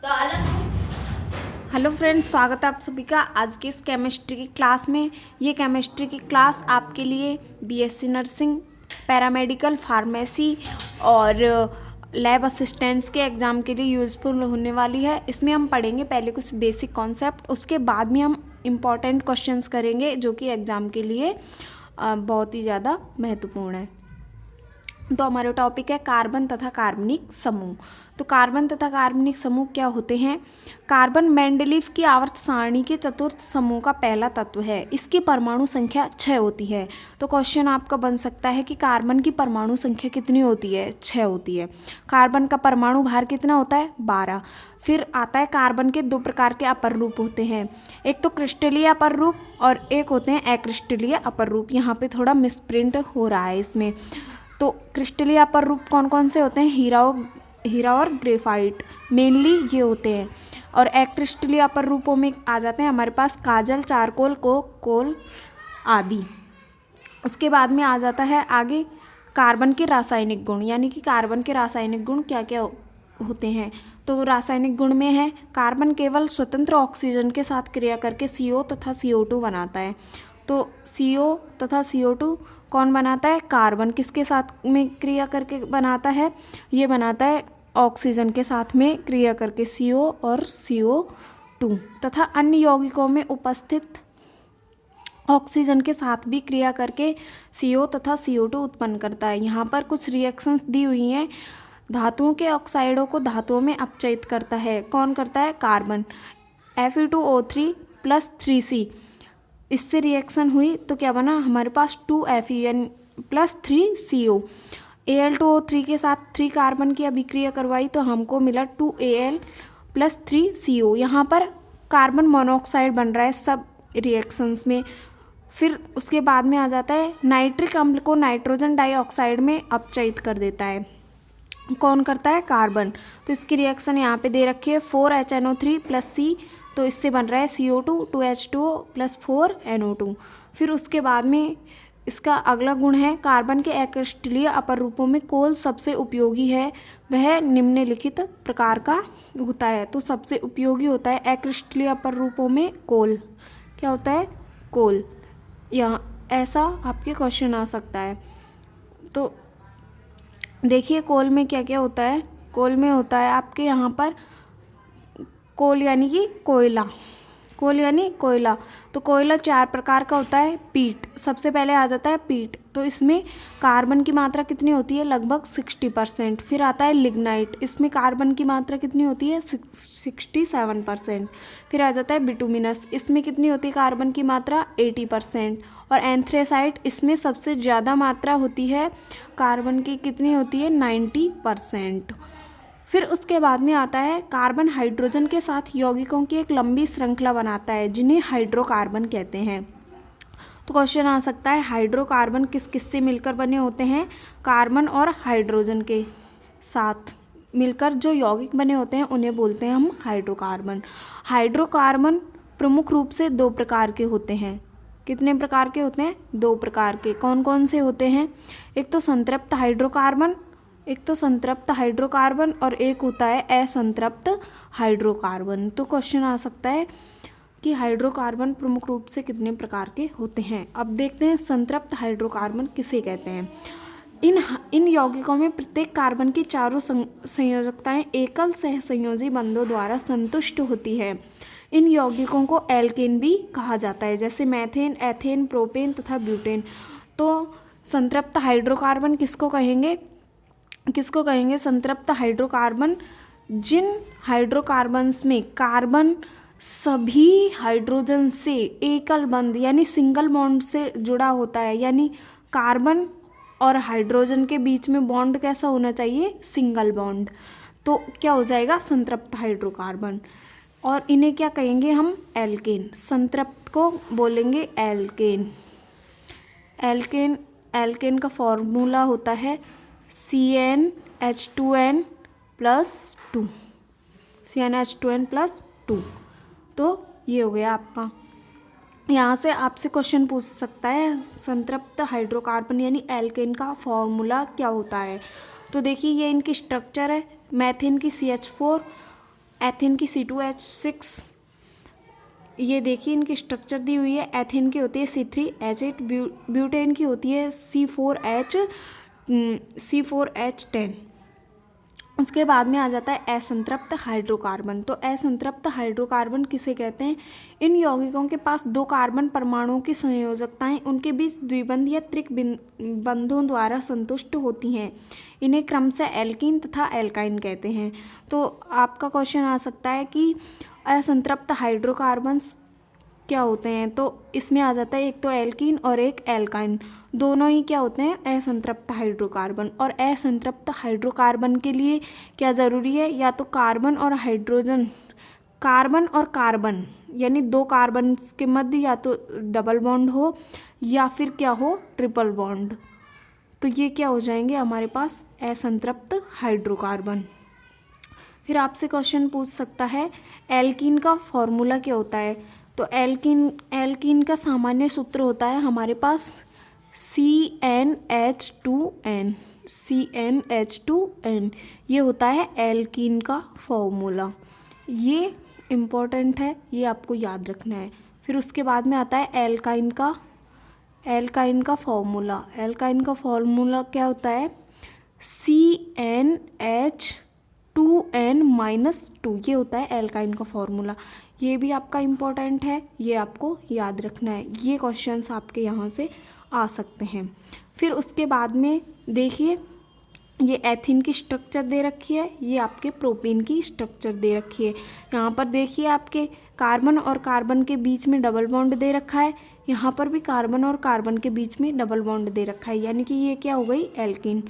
Hello friends, स्वागत है आप सभी का आज की इस केमिस्ट्री की क्लास में। ये केमिस्ट्री की क्लास आपके लिए बीएससी नर्सिंग, पैरामेडिकल, फार्मेसी और लैब असिस्टेंट्स के एग्ज़ाम के लिए यूज़फुल होने वाली है। इसमें हम पढ़ेंगे पहले कुछ बेसिक कॉन्सेप्ट, उसके बाद में हम इम्पॉर्टेंट क्वेश्चंस करेंगे जो कि एग्ज़ाम के लिए बहुत ही ज़्यादा महत्वपूर्ण है। तो हमारा टॉपिक है कार्बन तथा कार्बनिक समूह। तो कार्बन तथा कार्बनिक समूह क्या होते हैं? कार्बन मेंडलीव की आवर्त सारणी के चतुर्थ समूह का पहला तत्व है। इसकी परमाणु संख्या 6 होती है। तो क्वेश्चन आपका बन सकता है कि कार्बन की परमाणु संख्या कितनी होती है? 6 होती है। कार्बन का परमाणु भार कितना होता है? 12। फिर आता है कार्बन के दो प्रकार के अपर रूप होते हैं, एक तो क्रिस्टलीय अपर रूप और एक होते हैं अक्रिस्टलीय अपर रूप। यहाँ पे थोड़ा मिसप्रिंट हो रहा है इसमें। तो क्रिस्टलीय अपर रूप कौन कौन से होते हैं? हीरा और ग्रेफाइट मेनली ये होते हैं। और अक्रिस्टलीय अपर रूपों में आ जाते हैं हमारे पास काजल, चारकोल, कोल आदि। उसके बाद में आ जाता है आगे कार्बन के रासायनिक गुण, यानी कि कार्बन के रासायनिक गुण क्या क्या होते हैं। तो रासायनिक गुण में है कार्बन केवल स्वतंत्र ऑक्सीजन के साथ क्रिया करके CO तथा CO2 बनाता है। तो CO तथा CO2 कौन बनाता है? कार्बन। किसके साथ में क्रिया करके बनाता है? ये बनाता है ऑक्सीजन के साथ में क्रिया करके CO और CO2 तथा अन्य यौगिकों में उपस्थित ऑक्सीजन के साथ भी क्रिया करके CO तथा CO2 उत्पन्न करता है। यहाँ पर कुछ रिएक्शंस दी हुई हैं। धातुओं के ऑक्साइडों को धातुओं में अपचयित करता है। कौन करता है? कार्बन। Fe2O3 + 3C, इससे रिएक्शन हुई तो क्या बना हमारे पास? 2Fe + 3CO। Al2O3 के साथ 3 कार्बन की अभिक्रिया करवाई तो हमको मिला 2Al + 3CO। यहाँ पर कार्बन मोनोऑक्साइड बन रहा है सब रिएक्शंस में। फिर उसके बाद में आ जाता है नाइट्रिक अम्ल को नाइट्रोजन डाइऑक्साइड में अपचयित कर देता है। कौन करता है? कार्बन। तो इसकी रिएक्शन यहाँ पे दे रखी है 4HNO3 + C, तो इससे बन रहा है CO2 2H2O + 4NO2। फिर उसके बाद में इसका अगला गुण है कार्बन के अक्रिस्टलीय अपर रूपों में कोल सबसे उपयोगी है। वह निम्नलिखित प्रकार का होता है। तो सबसे उपयोगी होता है अक्रिस्टलीय अपर रूपों में कोल। क्या होता है? कोल। यहाँ ऐसा आपके क्वेश्चन आ सकता है। तो देखिए कोल में क्या क्या होता है। कोल में होता है आपके यहाँ पर कोल यानी कि कोयला। कोल यानी कोयला। तो कोयला 4 प्रकार का होता है। पीट सबसे पहले आ जाता है पीट। तो इसमें कार्बन की मात्रा कितनी होती है? लगभग 60%। फिर आता है लिग्नाइट, इसमें कार्बन की मात्रा कितनी होती है? 67%। फिर आ जाता है बिटुमिनस, इसमें कितनी होती है कार्बन की मात्रा? 80%। और एंथ्रेसाइट, इसमें सबसे ज़्यादा मात्रा होती है कार्बन की, कितनी होती है? 90%। फिर उसके बाद में आता है कार्बन हाइड्रोजन के साथ यौगिकों की एक लंबी श्रृंखला बनाता है जिन्हें हाइड्रोकार्बन कहते हैं। तो क्वेश्चन आ सकता है हाइड्रोकार्बन किस किस से मिलकर बने होते हैं? कार्बन और हाइड्रोजन के साथ मिलकर जो यौगिक बने होते हैं उन्हें बोलते हैं हम हाइड्रोकार्बन। हाइड्रोकार्बन प्रमुख रूप से 2 प्रकार के होते हैं। कितने प्रकार के होते हैं? 2 प्रकार के। कौन कौन से होते हैं? एक तो संतृप्त हाइड्रोकार्बन और एक होता है असंतृप्त हाइड्रोकार्बन। तो क्वेश्चन आ सकता है कि हाइड्रोकार्बन प्रमुख रूप से कितने प्रकार के होते हैं। अब देखते हैं संतृप्त हाइड्रोकार्बन किसे कहते हैं। इन यौगिकों में प्रत्येक कार्बन की चारों संयोजकताएं एकल सहसंयोजी बंधों द्वारा संतुष्ट होती है। इन यौगिकों को एल्केन भी कहा जाता है, जैसे मैथेन, एथेन, प्रोपेन तथा ब्यूटेन। तो संतृप्त हाइड्रोकार्बन किसको कहेंगे? संतृप्त हाइड्रोकार्बन जिन हाइड्रोकार्बन्स में कार्बन सभी हाइड्रोजन से एकल बंध यानी सिंगल बॉन्ड से जुड़ा होता है, यानी कार्बन और हाइड्रोजन के बीच में बॉन्ड कैसा होना चाहिए? Single bond. तो क्या हो जाएगा? संतृप्त हाइड्रोकार्बन। और इन्हें क्या कहेंगे हम? एल्केन। संतृप्त को बोलेंगे एल्केन। एल्केन का फॉर्मूला होता है CnH2n+2। CnH2n+2। तो ये हो गया आपका। यहाँ से आपसे क्वेश्चन पूछ सकता है संतृप्त हाइड्रोकार्बन यानी एल्केन का फॉर्मूला क्या होता है। तो देखिए ये इनकी स्ट्रक्चर है। मैथेन की CH4, एथेन की C2H6, ये देखिए इनकी स्ट्रक्चर दी हुई है। एथेन की होती है C3H8, ब्यूटेन की होती है C4H10। उसके बाद में आ जाता है असंतृप्त हाइड्रोकार्बन। तो असंतृप्त हाइड्रोकार्बन किसे कहते हैं? इन यौगिकों के पास दो कार्बन परमाणुओं की संयोजकताएं उनके बीच द्विबंध या त्रिक बंधों द्वारा संतुष्ट होती हैं। इन्हें क्रमशः एल्कीन तथा एल्काइन कहते हैं। तो आपका क्वेश्चन आ सकता है कि असंतृप्त हाइड्रोकार्बन्स क्या होते हैं? तो इसमें आ जाता है एक तो एल्कीन और एक एल्काइन, दोनों ही क्या होते हैं? असंतृप्त हाइड्रोकार्बन। और असंतृप्त हाइड्रोकार्बन के लिए क्या ज़रूरी है? या तो कार्बन और हाइड्रोजन, कार्बन और कार्बन यानी दो कार्बन के मध्य या तो डबल बॉन्ड हो या फिर क्या हो? Triple bond. तो ये क्या हो जाएंगे हमारे पास? असंतृप्त हाइड्रोकार्बन। फिर आपसे क्वेश्चन पूछ सकता है एल्कीन का फॉर्मूला क्या होता है? तो एल्कीन का सामान्य सूत्र होता है हमारे पास CnH2n। CnH2n ये होता है एल्कीन का फॉर्मूला। ये इम्पोर्टेंट है, ये आपको याद रखना है। फिर उसके बाद में आता है एल्काइन का फॉर्मूला। एल्काइन का फॉर्मूला क्या होता है? CnH2n-2 ये होता है एल्काइन का फॉर्मूला। ये भी आपका इम्पोर्टेंट है, ये आपको याद रखना है। ये क्वेश्चंस आपके यहाँ से आ सकते हैं। फिर उसके बाद में देखिए ये एथीन की स्ट्रक्चर दे रखी है, ये आपके प्रोपीन की स्ट्रक्चर दे रखी है। यहाँ पर देखिए आपके कार्बन और कार्बन के बीच में डबल बॉन्ड दे रखा है, यहाँ पर भी कार्बन और कार्बन के बीच में डबल बॉन्ड दे रखा है, यानी कि ये क्या हो गई? एल्कीन।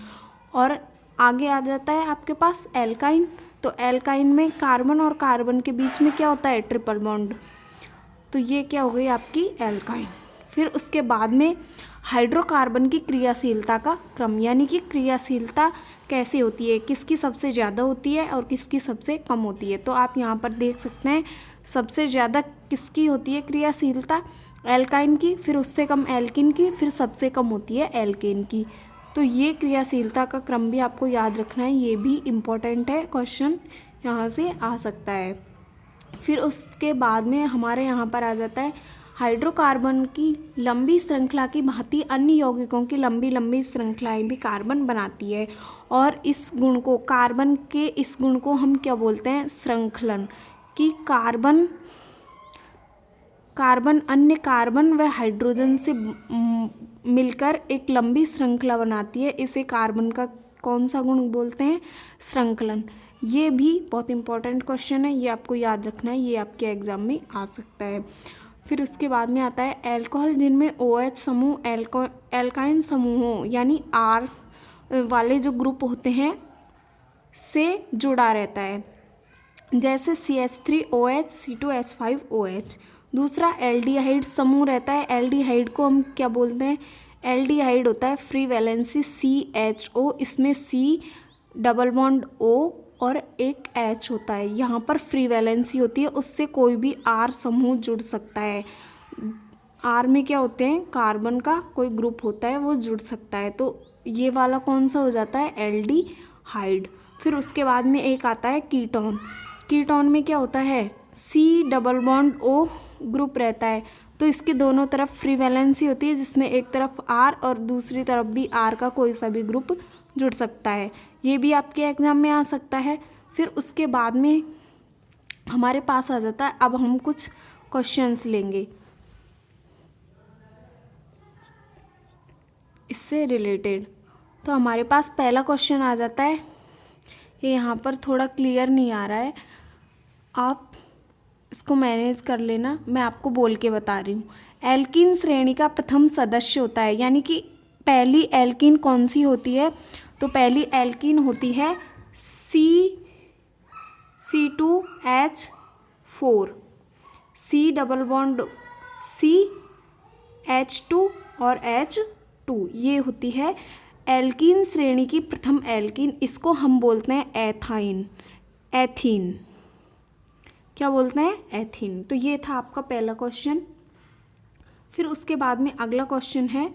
और आगे आ जाता है आपके पास एल्काइन। तो एल्काइन में कार्बन और कार्बन के बीच में क्या होता है? Triple bond. तो ये क्या हो गई आपकी? एल्काइन। फिर उसके बाद में हाइड्रोकार्बन की क्रियाशीलता का क्रम, यानी कि क्रियाशीलता कैसे होती है, किसकी सबसे ज़्यादा होती है और किसकी सबसे कम होती है। तो आप यहाँ पर देख सकते हैं सबसे ज़्यादा किसकी होती है क्रियाशीलता? एल्काइन की, फिर उससे कम एल्किन की, फिर सबसे कम होती है एल्केन की। तो ये क्रियाशीलता का क्रम भी आपको याद रखना है, ये भी इम्पोर्टेंट है, क्वेश्चन यहाँ से आ सकता है। फिर उसके बाद में हमारे यहाँ पर आ जाता है हाइड्रोकार्बन की लंबी श्रृंखला की भांति अन्य यौगिकों की लंबी लंबी श्रृंखलाएं भी कार्बन बनाती है। और इस गुण को, कार्बन के इस गुण को हम क्या बोलते हैं? श्रृंखलन। कि कार्बन अन्य कार्बन व हाइड्रोजन से मिलकर एक लंबी श्रृंखला बनाती है, इसे कार्बन का कौन सा गुण बोलते हैं? श्रृंखलन। ये भी बहुत इंपॉर्टेंट क्वेश्चन है, ये आपको याद रखना है, ये आपके एग्जाम में आ सकता है। फिर उसके बाद में आता है एल्कोहल जिनमें OH समूह एल्काइन समूहों यानी R वाले जो ग्रुप होते हैं से जुड़ा रहता है, जैसे CH3OH, C2H5OH। दूसरा एल्डिहाइड समूह रहता है। एल्डिहाइड को हम क्या बोलते हैं? एल्डिहाइड होता है फ्री वैलेंसी CHO, इसमें C डबल बॉन्ड O और एक H होता है, यहाँ पर फ्री वैलेंसी होती है, उससे कोई भी R समूह जुड़ सकता है। R में क्या होते हैं? कार्बन का कोई ग्रुप होता है, वो जुड़ सकता है। तो ये वाला कौन सा हो जाता है? एल्डिहाइड। फिर उसके बाद में एक आता है कीटोन। कीटोन में क्या होता है? C double bond O group रहता है, तो इसके दोनों तरफ फ्री वैलेंसी होती है, जिसमें एक तरफ R और दूसरी तरफ भी R का कोई सा भी ग्रुप जुड़ सकता है। ये भी आपके एग्जाम में आ सकता है। फिर उसके बाद में हमारे पास आ जाता है, अब हम कुछ क्वेश्चंस लेंगे इससे रिलेटेड। तो हमारे पास पहला क्वेश्चन आ जाता है, ये यहाँ पर थोड़ा क्लियर नहीं आ रहा है, आप इसको मैनेज कर लेना, मैं आपको बोल के बता रही हूँ। एल्कीन श्रेणी का प्रथम सदस्य होता है, यानी कि पहली एल्कीन कौन सी होती है? तो पहली एल्कीन होती है C2H4, C double bond CH2 और H2, ये होती है एल्कीन श्रेणी की प्रथम एल्कीन। इसको हम बोलते हैं एथीन। क्या बोलते हैं? एथीन। तो ये था आपका पहला क्वेश्चन। फिर उसके बाद में अगला क्वेश्चन है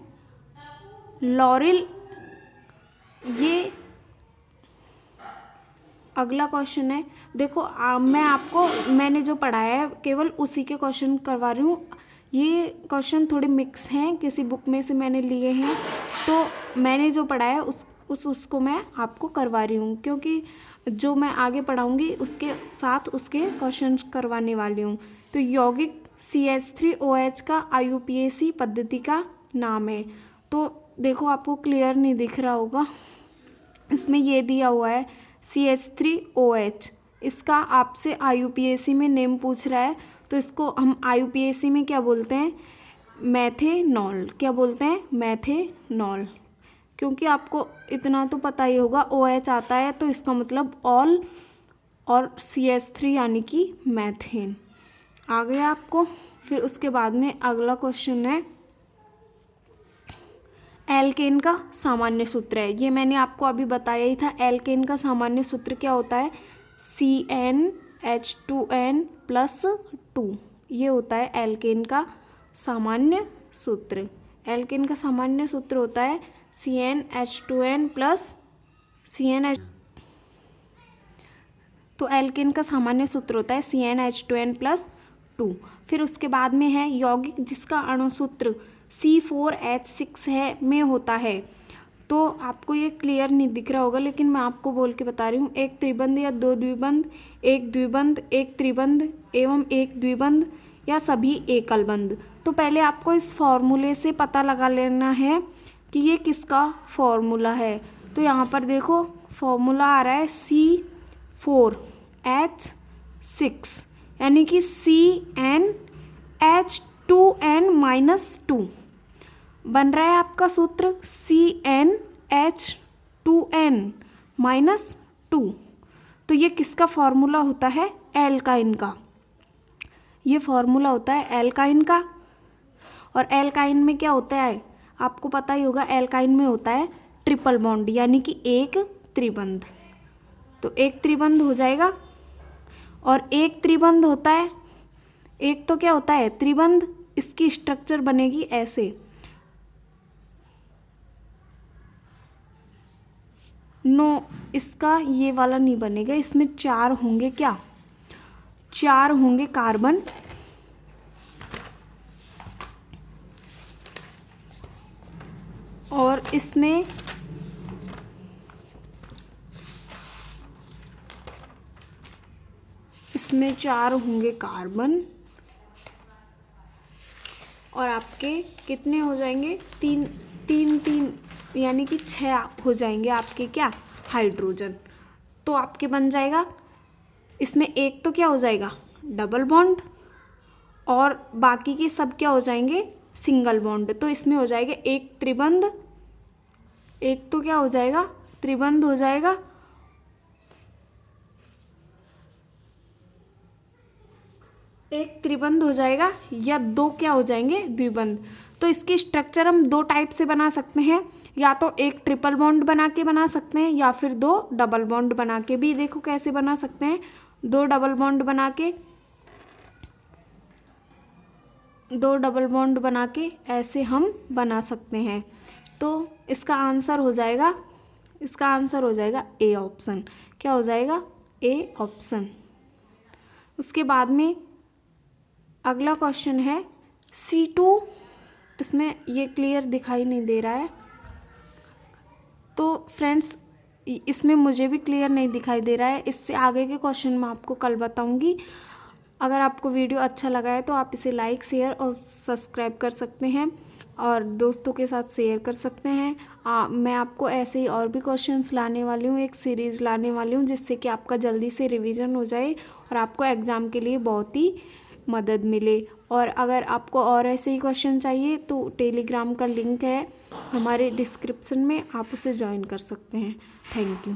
लॉरिल। ये अगला क्वेश्चन है, देखो मैंने जो पढ़ाया है केवल उसी के क्वेश्चन करवा रही हूँ। ये क्वेश्चन थोड़े मिक्स हैं, किसी बुक में से मैंने लिए हैं, तो मैंने जो पढ़ाया है उसको मैं आपको करवा रही हूँ, क्योंकि जो मैं आगे पढ़ाऊँगी उसके साथ उसके क्वेश्चन करवाने वाली हूँ। तो यौगिक CH3OH का IUPAC पद्धति का नाम है। तो देखो आपको क्लियर नहीं दिख रहा होगा, इसमें ये दिया हुआ है CH3OH। इसका आपसे IUPAC में नेम पूछ रहा है, तो इसको हम IUPAC में क्या बोलते हैं, मैथेनॉल। क्या बोलते हैं, मैथेनॉल। क्योंकि आपको इतना तो पता ही होगा, OH आता है तो इसका मतलब ऑल और CH3 यानी कि मैथेन आ गया आपको। फिर उसके बाद में अगला क्वेश्चन है, एल्केन का सामान्य सूत्र है। ये मैंने आपको अभी बताया ही था। एल्केन का सामान्य सूत्र क्या होता है, CnH2n+2। ये होता है एल्केन का सामान्य सूत्र। एल्केन का सामान्य सूत्र होता है CnH2n+CnH। तो एल्केन का सामान्य सूत्र होता है CnH2n+2। फिर उसके बाद में है यौगिक जिसका अणुसूत्र C4H6 है में होता है। तो आपको ये क्लियर नहीं दिख रहा होगा, लेकिन मैं आपको बोल के बता रही हूँ। एक त्रिबंध या दो द्विबंध, एक द्विबंध, एक त्रिबंध एवं एक द्विबंध या सभी एकल बंध। तो पहले आपको इस फॉर्मूले से पता लगा लेना है कि ये किसका फॉर्मूला है। तो यहाँ पर देखो फॉर्मूला आ रहा है C4H6 यानी कि CnH2n-2 बन रहा है आपका सूत्र CnH2n-2। तो ये किसका फॉर्मूला होता है, एल्काइन का। ये फॉर्मूला होता है एल्काइन का। और एल्काइन में क्या होता है आपको पता ही होगा, एल्काइन में होता है ट्रिपल बॉन्ड यानी कि एक त्रिबंध। तो एक त्रिबंध हो जाएगा। और एक त्रिबंध होता है, एक तो क्या होता है त्रिबंध, इसकी स्ट्रक्चर बनेगी ऐसे। नो, इसका ये वाला नहीं बनेगा, इसमें 4 होंगे। क्या 4 होंगे कार्बन, और इसमें इसमें 4 होंगे कार्बन, और आपके कितने हो जाएंगे, 3 यानी कि 6 हो जाएंगे आपके क्या, हाइड्रोजन। तो आपके बन जाएगा, इसमें एक तो क्या हो जाएगा डबल बॉन्ड, और बाकी के सब क्या हो जाएंगे सिंगल बॉन्ड। तो इसमें हो जाएगा एक त्रिबंध, एक तो क्या हो जाएगा त्रिबंध हो जाएगा, एक त्रिबंध हो जाएगा, या 2 क्या हो जाएंगे द्विबंध। तो इसकी स्ट्रक्चर हम 2 टाइप से बना सकते हैं, या तो एक ट्रिपल बॉन्ड बना के बना सकते हैं, या फिर 2 डबल बॉन्ड बना के भी। देखो कैसे बना सकते हैं, 2 डबल बॉन्ड बना के ऐसे हम बना सकते हैं। तो इसका आंसर हो जाएगा ए ऑप्शन। क्या हो जाएगा, ए ऑप्शन। उसके बाद में अगला क्वेश्चन है C2। इसमें ये क्लियर दिखाई नहीं दे रहा है, तो फ्रेंड्स इसमें मुझे भी क्लियर नहीं दिखाई दे रहा है। इससे आगे के क्वेश्चन मैं आपको कल बताऊंगी। अगर आपको वीडियो अच्छा लगा है तो आप इसे लाइक, शेयर और सब्सक्राइब कर सकते हैं, और दोस्तों के साथ शेयर कर सकते हैं। मैं आपको ऐसे ही और भी क्वेश्चंस लाने वाली हूँ, एक सीरीज़ लाने वाली हूँ, जिससे कि आपका जल्दी से रिवीजन हो जाए और आपको एग्ज़ाम के लिए बहुत ही मदद मिले। और अगर आपको और ऐसे ही क्वेश्चन चाहिए तो टेलीग्राम का लिंक है हमारे डिस्क्रिप्शन में, आप उसे ज्वाइन कर सकते हैं। Thank you.